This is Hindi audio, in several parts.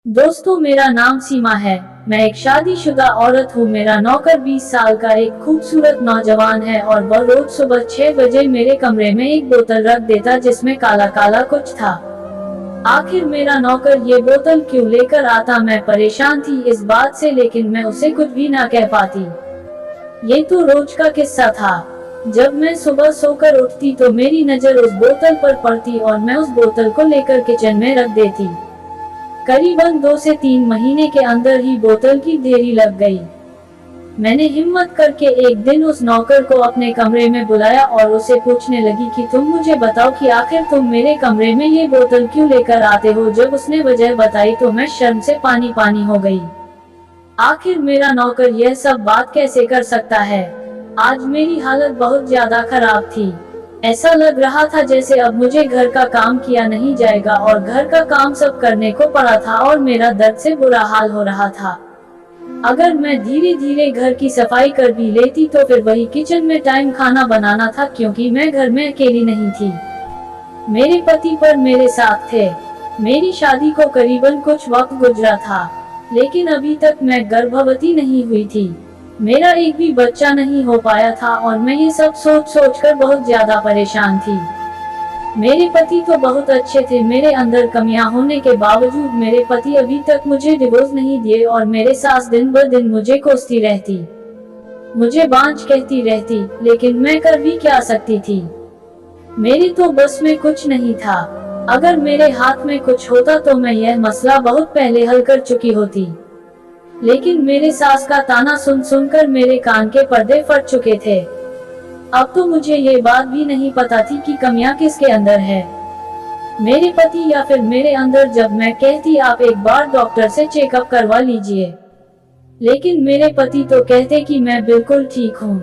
दोस्तों, मेरा नाम सीमा है। मैं एक शादीशुदा औरत हूँ। मेरा नौकर 20 साल का एक खूबसूरत नौजवान है और वह रोज सुबह 6 बजे मेरे कमरे में एक बोतल रख देता जिसमें काला काला कुछ था। आखिर मेरा नौकर ये बोतल क्यों लेकर आता? मैं परेशान थी इस बात से, लेकिन मैं उसे कुछ भी ना कह पाती। ये तो रोज का किस्सा था। जब मैं सुबह सोकर उठती तो मेरी नजर उस बोतल पर पड़ती और मैं उस बोतल को लेकर किचन में रख देती। करीबन 2 से 3 महीने के अंदर ही बोतल की देरी लग गई। मैंने हिम्मत करके एक दिन उस नौकर को अपने कमरे में बुलाया और उसे पूछने लगी कि तुम मुझे बताओ कि आखिर तुम मेरे कमरे में ये बोतल क्यों लेकर आते हो। जब उसने वजह बताई तो मैं शर्म से पानी पानी हो गई। आखिर मेरा नौकर यह सब बात कैसे कर सकता है? आज मेरी हालत बहुत ज्यादा खराब थी। ऐसा लग रहा था जैसे अब मुझे घर का काम किया नहीं जाएगा, और घर का काम सब करने को पड़ा था और मेरा दर्द से बुरा हाल हो रहा था। अगर मैं धीरे धीरे घर की सफाई कर भी लेती तो फिर वही किचन में टाइम खाना बनाना था, क्योंकि मैं घर में अकेली नहीं थी। मेरे पति पर मेरे साथ थे। मेरी शादी को करीबन कुछ वक्त गुजरा था, लेकिन अभी तक मैं गर्भवती नहीं हुई थी। मेरा एक भी बच्चा नहीं हो पाया था और मैं ये सब सोच सोच कर बहुत ज्यादा परेशान थी। मेरे पति तो बहुत अच्छे थे। मेरे अंदर कमियां होने के बावजूद मेरे पति अभी तक मुझे डिवोर्स नहीं दिए और मेरे सास दिन ब दिन मुझे कोसती रहती, मुझे बांझ कहती रहती, लेकिन मैं कर भी क्या सकती थी। मेरी तो बस में कुछ नहीं था। अगर मेरे हाथ में कुछ होता तो मैं यह मसला बहुत पहले हल कर चुकी होती। लेकिन मेरे सास का ताना सुन सुनकर मेरे कान के पर्दे फट चुके थे। अब तो मुझे ये बात भी नहीं पता थी कि कमियां किसके अंदर है, मेरे पति या फिर मेरे अंदर। जब मैं कहती आप एक बार डॉक्टर से चेकअप करवा लीजिए, लेकिन मेरे पति तो कहते कि मैं बिल्कुल ठीक हूँ,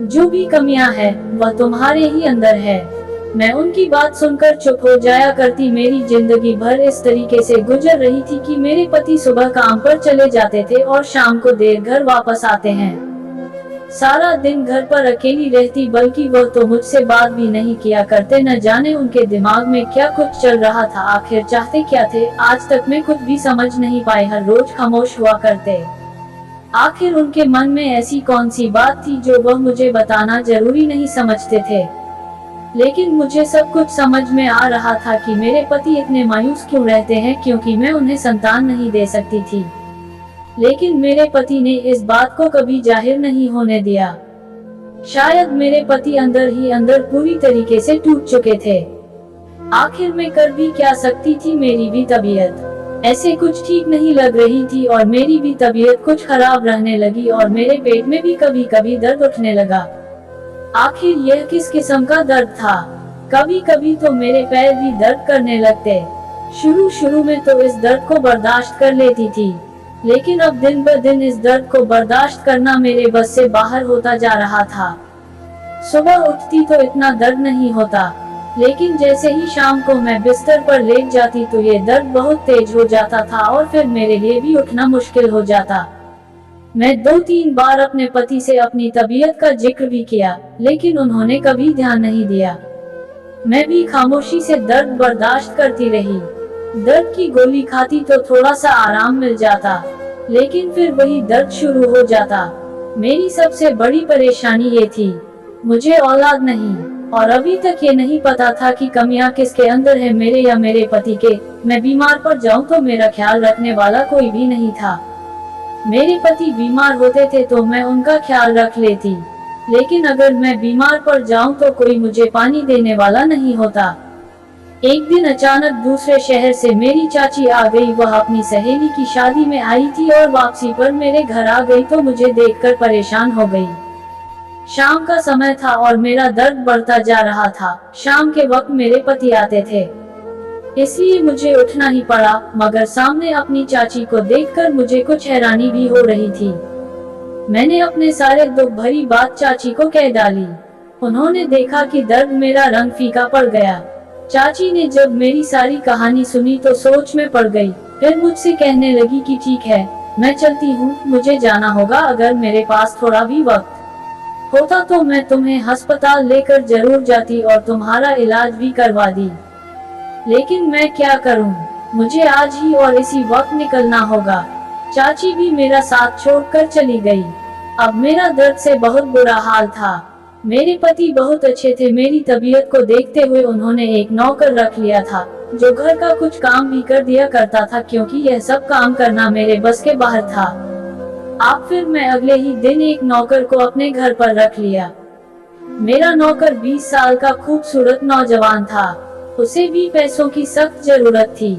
जो भी कमियां है वह तुम्हारे ही अंदर है। मैं उनकी बात सुनकर चुप हो जाया करती। मेरी जिंदगी भर इस तरीके से गुजर रही थी कि मेरे पति सुबह काम पर चले जाते थे और शाम को देर घर वापस आते हैं। सारा दिन घर पर अकेली रहती, बल्कि वह तो मुझसे बात भी नहीं किया करते। न जाने उनके दिमाग में क्या कुछ चल रहा था, आखिर चाहते क्या थे, आज तक मैं कुछ भी समझ नहीं पाई। हर रोज खामोश हुआ करते। आखिर उनके मन में ऐसी कौन सी बात थी जो वह मुझे बताना जरूरी नहीं समझते थे। लेकिन मुझे सब कुछ समझ में आ रहा था कि मेरे पति इतने मायूस क्यों रहते हैं, क्योंकि मैं उन्हें संतान नहीं दे सकती थी। लेकिन मेरे पति ने इस बात को कभी जाहिर नहीं होने दिया। शायद मेरे पति अंदर ही अंदर पूरी तरीके से टूट चुके थे। आखिर मैं कर भी क्या सकती थी। मेरी भी तबीयत ऐसे कुछ ठीक नहीं लग रही थी और मेरी भी तबीयत कुछ खराब रहने लगी और मेरे पेट में भी कभी कभी दर्द उठने लगा। आखिर यह किस किस्म का दर्द था? कभी कभी तो मेरे पैर भी दर्द करने लगते। शुरू शुरू में तो इस दर्द को बर्दाश्त कर लेती थी, लेकिन अब दिन ब दिन इस दर्द को बर्दाश्त करना मेरे बस से बाहर होता जा रहा था। सुबह उठती तो इतना दर्द नहीं होता, लेकिन जैसे ही शाम को मैं बिस्तर पर लेट जाती तो ये दर्द बहुत तेज हो जाता था और फिर मेरे लिए भी उठना मुश्किल हो जाता। मैं 2-3 बार अपने पति से अपनी तबीयत का जिक्र भी किया, लेकिन उन्होंने कभी ध्यान नहीं दिया। मैं भी खामोशी से दर्द बर्दाश्त करती रही। दर्द की गोली खाती तो थोड़ा सा आराम मिल जाता, लेकिन फिर वही दर्द शुरू हो जाता। मेरी सबसे बड़ी परेशानी ये थी, मुझे औलाद नहीं, और अभी तक ये नहीं पता था कि कमियां किसके अंदर है, मेरे या मेरे पति के। मैं बीमार पड़ जाऊं तो मेरा ख्याल रखने वाला कोई भी नहीं था। मेरे पति बीमार होते थे तो मैं उनका ख्याल रख लेती, लेकिन अगर मैं बीमार पड़ जाऊं तो कोई मुझे पानी देने वाला नहीं होता। एक दिन अचानक दूसरे शहर से मेरी चाची आ गई। वह अपनी सहेली की शादी में आई थी और वापसी पर मेरे घर आ गई तो मुझे देखकर परेशान हो गई। शाम का समय था और मेरा दर्द बढ़ता जा रहा था। शाम के वक्त मेरे पति आते थे, इसलिए मुझे उठना ही पड़ा, मगर सामने अपनी चाची को देखकर मुझे कुछ हैरानी भी हो रही थी। मैंने अपने सारे दुख भरी बात चाची को कह डाली। उन्होंने देखा कि दर्द मेरा रंग फीका पड़ गया। चाची ने जब मेरी सारी कहानी सुनी तो सोच में पड़ गई। फिर मुझसे कहने लगी कि ठीक है, मैं चलती हूँ, मुझे जाना होगा। अगर मेरे पास थोड़ा भी वक्त होता तो मैं तुम्हें अस्पताल लेकर जरूर जाती और तुम्हारा इलाज भी करवा दी, लेकिन मैं क्या करूं? मुझे आज ही और इसी वक्त निकलना होगा। चाची भी मेरा साथ छोड़कर चली गई। अब मेरा दर्द से बहुत बुरा हाल था। मेरे पति बहुत अच्छे थे। मेरी तबीयत को देखते हुए उन्होंने एक नौकर रख लिया था, जो घर का कुछ काम भी कर दिया करता था, क्योंकि यह सब काम करना मेरे बस के बाहर था। अब फिर मैं अगले ही दिन एक नौकर को अपने घर पर रख लिया। मेरा नौकर 20 साल का खूबसूरत नौजवान था। उसे भी पैसों की सख्त जरूरत थी,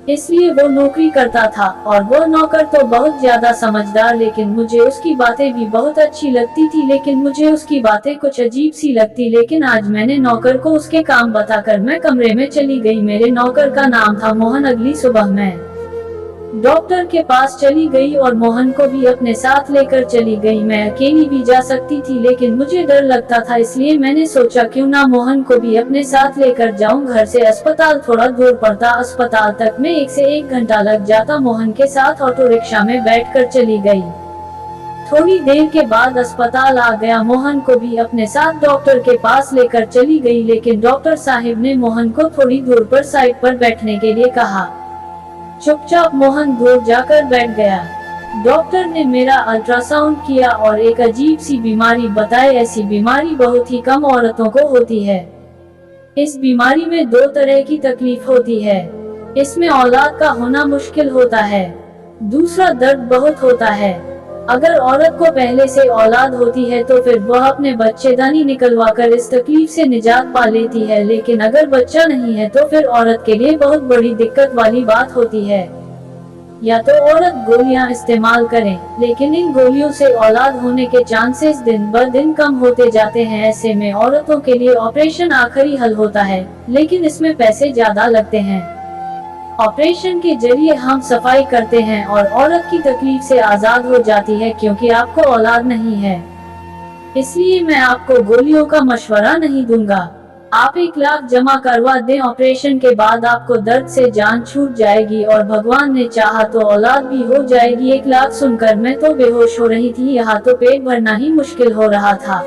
इसलिए वो नौकरी करता था। और वो नौकर तो बहुत ज्यादा समझदार, लेकिन मुझे उसकी बातें भी बहुत अच्छी लगती थी। लेकिन मुझे उसकी बातें कुछ अजीब सी लगती। लेकिन आज मैंने नौकर को उसके काम बताकर मैं कमरे में चली गई। मेरे नौकर का नाम था मोहन। अगली सुबह मैं डॉक्टर के पास चली गई और मोहन को भी अपने साथ लेकर चली गई। मैं अकेली भी जा सकती थी, लेकिन मुझे डर लगता था, इसलिए मैंने सोचा क्यों ना मोहन को भी अपने साथ लेकर जाऊं। घर से अस्पताल थोड़ा दूर पड़ता। अस्पताल तक में 1 से 1 घंटा लग जाता। मोहन के साथ ऑटो रिक्शा में बैठकर चली गई। थोड़ी देर के बाद अस्पताल आ गया। मोहन को भी अपने साथ डॉक्टर के पास लेकर चली गई, लेकिन डॉक्टर साहिब ने मोहन को थोड़ी दूर पर साइड पर बैठने के लिए कहा। चुपचाप मोहन दूर जाकर बैठ गया। डॉक्टर ने मेरा अल्ट्रासाउंड किया और एक अजीब सी बीमारी बताई। ऐसी बीमारी बहुत ही कम औरतों को होती है। इस बीमारी में 2 तरह की तकलीफ होती है। इसमें औलाद का होना मुश्किल होता है, दूसरा दर्द बहुत होता है। अगर औरत को पहले से औलाद होती है तो फिर वह अपने बच्चेदानी निकलवाकर इस तकलीफ से निजात पा लेती है, लेकिन अगर बच्चा नहीं है तो फिर औरत के लिए बहुत बड़ी दिक्कत वाली बात होती है। या तो औरत गोलियां इस्तेमाल करें, लेकिन इन गोलियों से औलाद होने के चांसेस दिन ब दिन कम होते जाते हैं। ऐसे में औरतों के लिए ऑपरेशन आखिरी हल होता है, लेकिन इसमें पैसे ज्यादा लगते हैं। ऑपरेशन के जरिए हम सफाई करते हैं और औरत की तकलीफ से आजाद हो जाती है, क्योंकि आपको औलाद नहीं है। इसलिए मैं आपको गोलियों का मशवरा नहीं दूंगा। आप 1 लाख जमा करवा दें। ऑपरेशन के बाद आपको दर्द से जान छूट जाएगी और भगवान ने चाहा तो औलाद भी हो जाएगी। 1 लाख सुनकर मैं तो बेहोश हो रही थी। यहाँ तो पेट भरना ही मुश्किल हो रहा था।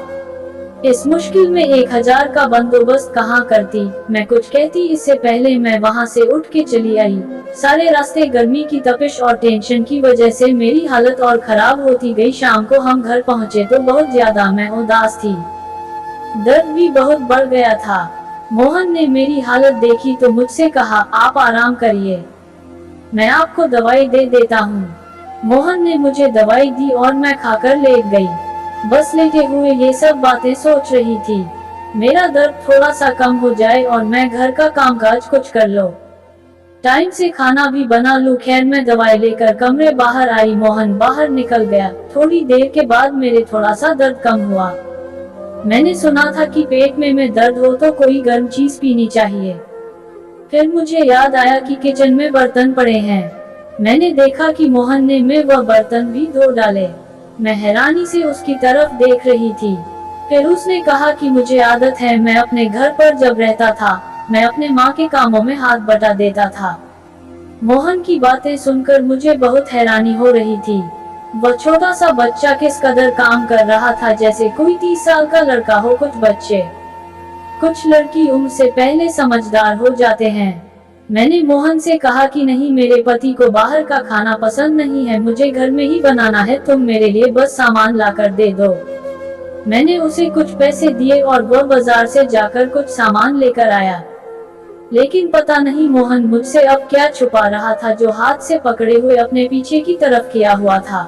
इस मुश्किल में 1000 का बंदोबस्त कहाँ करती। मैं कुछ कहती इससे पहले मैं वहाँ से उठ के चली आई। सारे रास्ते गर्मी की तपिश और टेंशन की वजह से मेरी हालत और खराब होती गई। शाम को हम घर पहुँचे तो बहुत ज्यादा मैं उदास थी। दर्द भी बहुत बढ़ गया था। मोहन ने मेरी हालत देखी तो मुझसे कहा, आप आराम करिए, मैं आपको दवाई दे देता हूँ। मोहन ने मुझे दवाई दी और मैं खाकर लेट गई। बस लेटे हुए ये सब बातें सोच रही थी। मेरा दर्द थोड़ा सा कम हो जाए और मैं घर का कामकाज कुछ कर लो, टाइम से खाना भी बना लूं। खैर मैं दवाई लेकर कमरे बाहर आई। मोहन बाहर निकल गया। थोड़ी देर के बाद मेरे थोड़ा सा दर्द कम हुआ। मैंने सुना था कि पेट में दर्द हो तो कोई गर्म चीज पीनी चाहिए। फिर मुझे याद आया कि किचन में बर्तन पड़े हैं। मैंने देखा कि मोहन ने वह बर्तन भी धो डाले। मैं हैरानी से उसकी तरफ देख रही थी। फिर उसने कहा कि मुझे आदत है, मैं अपने घर पर जब रहता था मैं अपने माँ के कामों में हाथ बटा देता था। मोहन की बातें सुनकर मुझे बहुत हैरानी हो रही थी। वह छोटा सा बच्चा किस कदर काम कर रहा था, जैसे कोई 30 साल का लड़का हो। कुछ लड़की उम्र से पहले समझदार हो जाते हैं। मैंने मोहन से कहा कि नहीं, मेरे पति को बाहर का खाना पसंद नहीं है, मुझे घर में ही बनाना है, तुम मेरे लिए बस सामान लाकर दे दो। मैंने उसे कुछ पैसे दिए और वह बाजार से जाकर कुछ सामान लेकर आया। लेकिन पता नहीं मोहन मुझसे अब क्या छुपा रहा था, जो हाथ से पकड़े हुए अपने पीछे की तरफ किया हुआ था।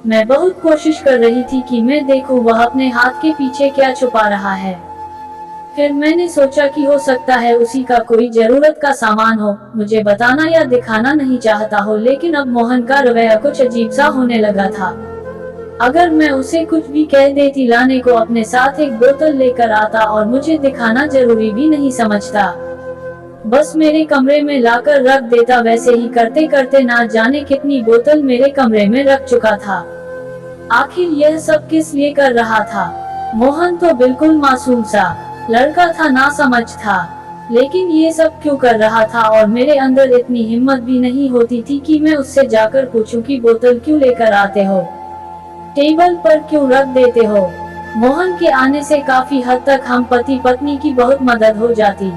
मैं बहुत कोशिश कर रही थी कि मैं देखूं वह अपने हाथ के पीछे क्या छुपा रहा है। फिर मैंने सोचा कि हो सकता है उसी का कोई जरूरत का सामान हो, मुझे बताना या दिखाना नहीं चाहता हो। लेकिन अब मोहन का रवैया कुछ अजीब सा होने लगा था। अगर मैं उसे कुछ भी कह देती, लाने को अपने साथ एक बोतल लेकर आता और मुझे दिखाना जरूरी भी नहीं समझता, बस मेरे कमरे में लाकर रख देता। वैसे ही करते करते ना जाने कितनी बोतल मेरे कमरे में रख चुका था। आखिर यह सब किस लिए कर रहा था? मोहन तो बिल्कुल मासूम सा लड़का था, ना समझ था, लेकिन ये सब क्यों कर रहा था? और मेरे अंदर इतनी हिम्मत भी नहीं होती थी कि मैं उससे जाकर पूछूं कि बोतल क्यों लेकर आते हो, टेबल पर क्यों रख देते हो। मोहन के आने से काफी हद तक हम पति पत्नी की बहुत मदद हो जाती।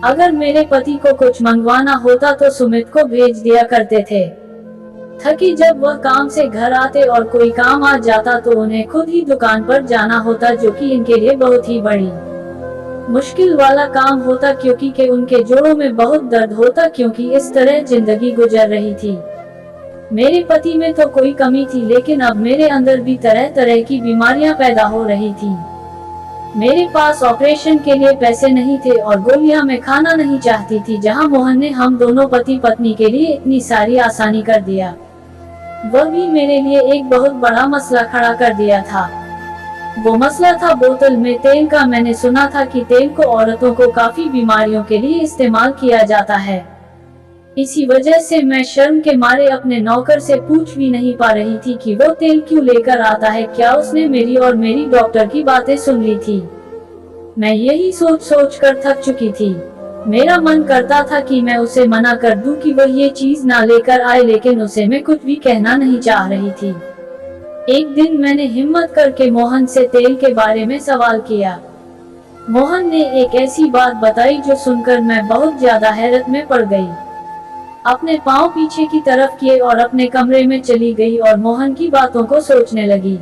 अगर मेरे पति को कुछ मंगवाना होता तो सुमित को भेज दिया करते थे। थकी जब वह काम से घर आते और कोई काम आ जाता तो उन्हें खुद ही दुकान पर जाना होता, जो कि इनके लिए बहुत ही बड़ी मुश्किल वाला काम होता क्योंकि के उनके जोड़ों में बहुत दर्द होता, क्योंकि इस तरह जिंदगी गुजर रही थी। मेरे पति में तो कोई कमी थी, लेकिन अब मेरे अंदर भी तरह तरह की बीमारियां पैदा हो रही थी। मेरे पास ऑपरेशन के लिए पैसे नहीं थे और गोलियां मैं खाना नहीं चाहती थी, जहां मोहन ने हम दोनों पति पत्नी के लिए इतनी सारी आसानी कर दिया, वह भी मेरे लिए एक बहुत बड़ा मसला खड़ा कर दिया था। वो मसला था बोतल में तेल का। मैंने सुना था कि तेल को औरतों को काफी बीमारियों के लिए इस्तेमाल किया जाता है। इसी वजह से मैं शर्म के मारे अपने नौकर से पूछ भी नहीं पा रही थी कि वो तेल क्यों लेकर आता है। क्या उसने मेरी और मेरी डॉक्टर की बातें सुन ली थी? मैं यही सोच सोच कर थक चुकी थी। मेरा मन करता था कि मैं उसे मना कर दूं कि वह ये चीज ना लेकर आए, लेकिन उसे मैं कुछ भी कहना नहीं चाह रही थी। एक दिन मैंने हिम्मत करके मोहन से तेल के बारे में सवाल किया। मोहन ने एक ऐसी बात बताई जो सुनकर मैं बहुत ज्यादा हैरत में पड़ गई। अपने पांव पीछे की तरफ किए और अपने कमरे में चली गई और मोहन की बातों को सोचने लगी।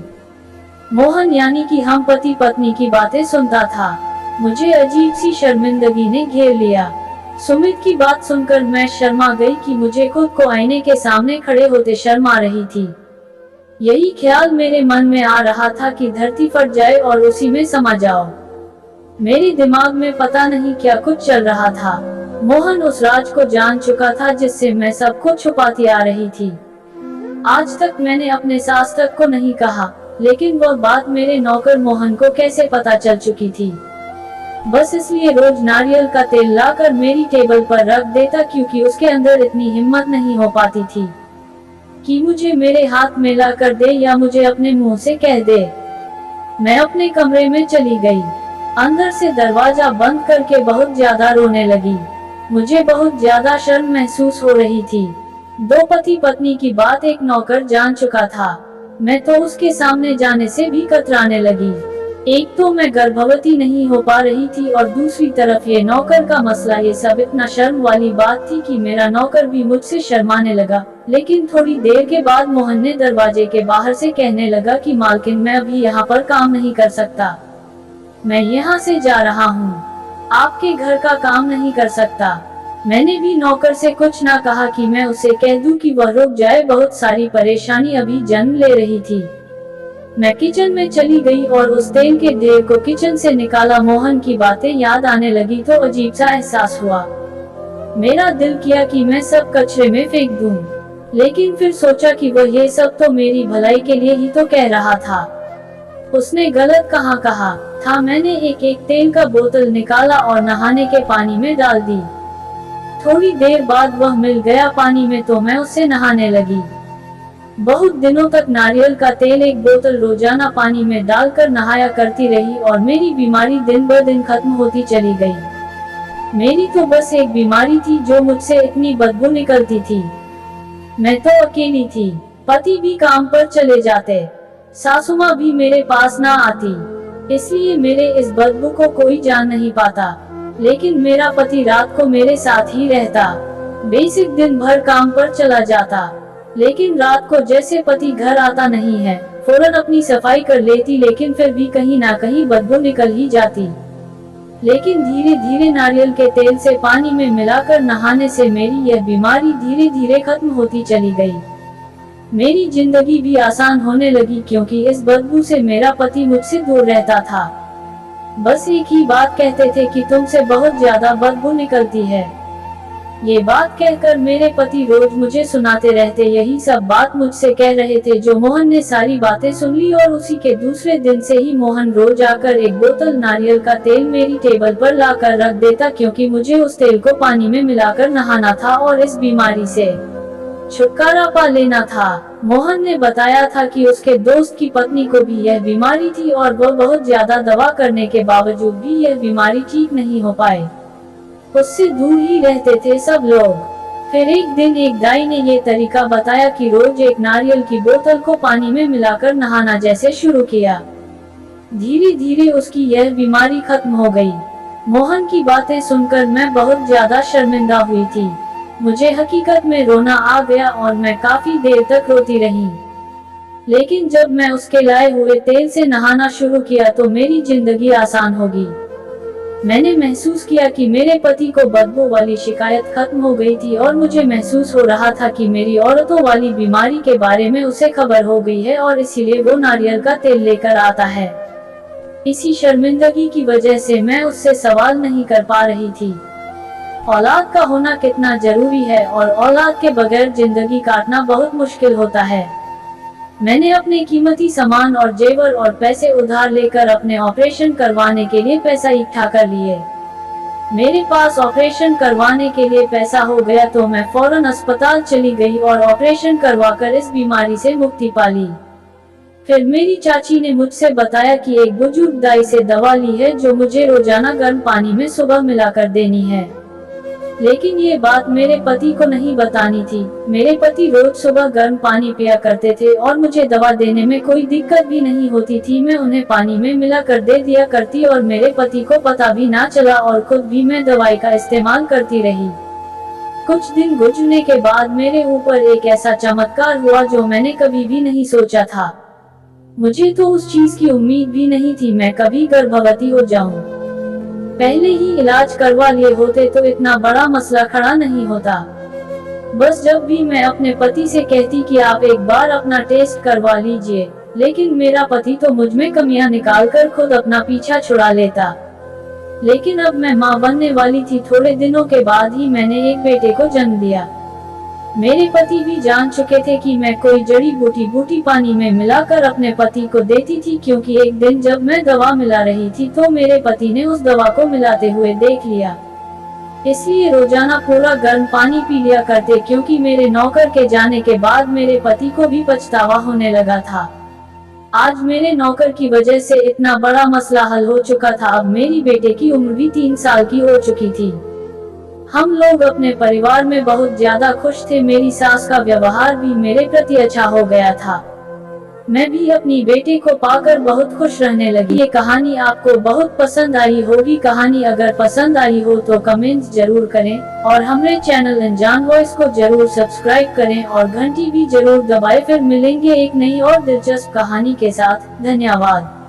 मोहन यानी कि हम पति पत्नी की बातें सुनता था। मुझे अजीब सी शर्मिंदगी ने घेर लिया। सुमित की बात सुनकर मैं शर्मा गई कि मुझे खुद को आईने के सामने खड़े होते शर्म आ रही थी। यही ख्याल मेरे मन में आ रहा था कि धरती फट जाए और उसी में समा जाओ। मेरे दिमाग में पता नहीं क्या कुछ चल रहा था। मोहन उस राज को जान चुका था जिससे मैं सब कुछ छुपाती आ रही थी। आज तक मैंने अपने सास तक को नहीं कहा, लेकिन वह बात मेरे नौकर मोहन को कैसे पता चल चुकी थी। बस इसलिए रोज नारियल का तेल लाकर मेरी टेबल पर रख देता, क्योंकि उसके अंदर इतनी हिम्मत नहीं हो पाती थी कि मुझे मेरे हाथ में ला कर दे या मुझे अपने मुंह से कह दे। मैं अपने कमरे में चली गई। अंदर से दरवाजा बंद करके बहुत ज्यादा रोने लगी। मुझे बहुत ज्यादा शर्म महसूस हो रही थी। दो पति पत्नी की बात एक नौकर जान चुका था। मैं तो उसके सामने जाने से भी कतराने लगी। एक तो मैं गर्भवती नहीं हो पा रही थी और दूसरी तरफ ये नौकर का मसला। ये सब इतना शर्म वाली बात थी कि मेरा नौकर भी मुझसे शर्माने लगा। लेकिन थोड़ी देर के बाद मोहन ने दरवाजे के बाहर से कहने लगा कि मालकिन, मैं अभी यहाँ पर काम नहीं कर सकता। मैं यहाँ से जा रहा हूँ, आपके घर का काम नहीं कर सकता। मैंने भी नौकर से कुछ ना कहा कि मैं उसे कह दूं कि वह रुक जाए। बहुत सारी परेशानी अभी जन्म ले रही थी। मैं किचन में चली गई और उस तेल के ढेर को किचन से निकाला। मोहन की बातें याद आने लगी तो अजीब सा एहसास हुआ। मेरा दिल किया कि मैं सब कचरे में फेंक दूं, लेकिन फिर सोचा कि वह ये सब तो मेरी भलाई के लिए ही तो कह रहा था। उसने गलत कहाँ कहा था। मैंने एक एक तेल का बोतल निकाला और नहाने के पानी में डाल दी। थोड़ी देर बाद वह मिल गया पानी में तो मैं उससे नहाने लगी। बहुत दिनों तक नारियल का तेल एक बोतल रोजाना पानी में डालकर नहाया करती रही और मेरी बीमारी दिन ब दिन खत्म होती चली गई। मेरी तो बस एक बीमारी थी जो मुझसे इतनी बदबू निकलती थी। मैं तो अकेली थी। पति भी काम पर चले जाते, सासू माँ भी मेरे पास ना आती, इसलिए मेरे इस बदबू को कोई जान नहीं पाता। लेकिन मेरा पति रात को मेरे साथ ही रहता। बेसिक दिन भर काम पर चला जाता, लेकिन रात को जैसे पति घर आता नहीं है, फौरन अपनी सफाई कर लेती, लेकिन फिर भी कहीं ना कहीं बदबू निकल ही जाती। लेकिन धीरे धीरे नारियल के तेल से पानी में मिलाकर नहाने से मेरी यह बीमारी धीरे धीरे खत्म होती चली गई। मेरी जिंदगी भी आसान होने लगी, क्योंकि इस बदबू से मेरा पति मुझसे दूर रहता था। बस एक ही बात कहते थे कि तुमसे बहुत ज्यादा बदबू निकलती है। ये बात कहकर मेरे पति रोज मुझे सुनाते रहते। यही सब बात मुझसे कह रहे थे जो मोहन ने सारी बातें सुन ली और उसी के दूसरे दिन से ही मोहन रोज आकर एक बोतल नारियल का तेल मेरी टेबल पर लाकर रख देता, क्योंकि मुझे उस तेल को पानी में मिलाकर नहाना था और इस बीमारी से छुटकारा पा लेना था। मोहन ने बताया था कि उसके दोस्त की पत्नी को भी यह बीमारी थी और वह बहुत ज्यादा दवा करने के बावजूद भी यह बीमारी ठीक नहीं हो पाए। उससे दूर ही रहते थे सब लोग। फिर एक दिन एक दाई ने ये तरीका बताया कि रोज एक नारियल की बोतल को पानी में मिलाकर नहाना जैसे शुरू किया। धीरे धीरे उसकी यह बीमारी खत्म हो गई। मोहन की बातें सुनकर मैं बहुत ज्यादा शर्मिंदा हुई थी। मुझे हकीकत में रोना आ गया और मैं काफी देर तक रोती रही। लेकिन जब मैं उसके लाए हुए तेल से नहाना शुरू किया तो मेरी जिंदगी आसान होगी। मैंने महसूस किया कि मेरे पति को बदबू वाली शिकायत खत्म हो गई थी और मुझे महसूस हो रहा था कि मेरी औरतों वाली बीमारी के बारे में उसे खबर हो गई है और इसीलिए वो नारियल का तेल लेकर आता है। इसी शर्मिंदगी की वजह से मैं उससे सवाल नहीं कर पा रही थी। औलाद का होना कितना जरूरी है और औलाद के बगैर जिंदगी काटना बहुत मुश्किल होता है। मैंने अपने कीमती सामान और जेवर और पैसे उधार लेकर अपने ऑपरेशन करवाने के लिए पैसा इकट्ठा कर लिए। मेरे पास ऑपरेशन करवाने के लिए पैसा हो गया तो मैं फौरन अस्पताल चली गई और ऑपरेशन करवाकर इस बीमारी से मुक्ति पा ली। फिर मेरी चाची ने मुझसे बताया कि एक बुजुर्ग दाई से दवा ली है जो मुझे रोजाना गर्म पानी में सुबह मिलाकर देनी है। लेकिन ये बात मेरे पति को नहीं बतानी थी। मेरे पति रोज सुबह गर्म पानी पिया करते थे और मुझे दवा देने में कोई दिक्कत भी नहीं होती थी। मैं उन्हें पानी में मिलाकर दे दिया करती और मेरे पति को पता भी ना चला और खुद भी मैं दवाई का इस्तेमाल करती रही। कुछ दिन गुजरने के बाद मेरे ऊपर एक ऐसा चमत्कार हुआ जो मैंने कभी भी नहीं सोचा था। मुझे तो उस चीज की उम्मीद भी नहीं थी मैं कभी गर्भवती हो जाऊं। पहले ही इलाज करवा लिए होते तो इतना बड़ा मसला खड़ा नहीं होता। बस जब भी मैं अपने पति से कहती कि आप एक बार अपना टेस्ट करवा लीजिए, लेकिन मेरा पति तो मुझ में कमियां निकालकर खुद अपना पीछा छुड़ा लेता। लेकिन अब मैं मां बनने वाली थी। थोड़े दिनों के बाद ही मैंने एक बेटे को जन्म दिया। मेरे पति भी जान चुके थे कि मैं कोई जड़ी बूटी पानी में मिलाकर अपने पति को देती थी, क्योंकि एक दिन जब मैं दवा मिला रही थी तो मेरे पति ने उस दवा को मिलाते हुए देख लिया। इसलिए रोजाना पूरा गर्म पानी पी लिया करते, क्योंकि मेरे नौकर के जाने के बाद मेरे पति को भी पछतावा होने लगा था। आज मेरे नौकर की वजह से इतना बड़ा मसला हल हो चुका था। अब मेरी बेटे की उम्र भी 3 साल की हो चुकी थी। हम लोग अपने परिवार में बहुत ज्यादा खुश थे। मेरी सास का व्यवहार भी मेरे प्रति अच्छा हो गया था। मैं भी अपनी बेटे को पाकर बहुत खुश रहने लगी। ये कहानी आपको बहुत पसंद आई होगी। कहानी अगर पसंद आई हो तो कमेंट्स जरूर करें और हमारे चैनल अनजान वॉइस को जरूर सब्सक्राइब करें और घंटी भी जरूर दबाएं। फिर मिलेंगे एक नई और दिलचस्प कहानी के साथ। धन्यवाद।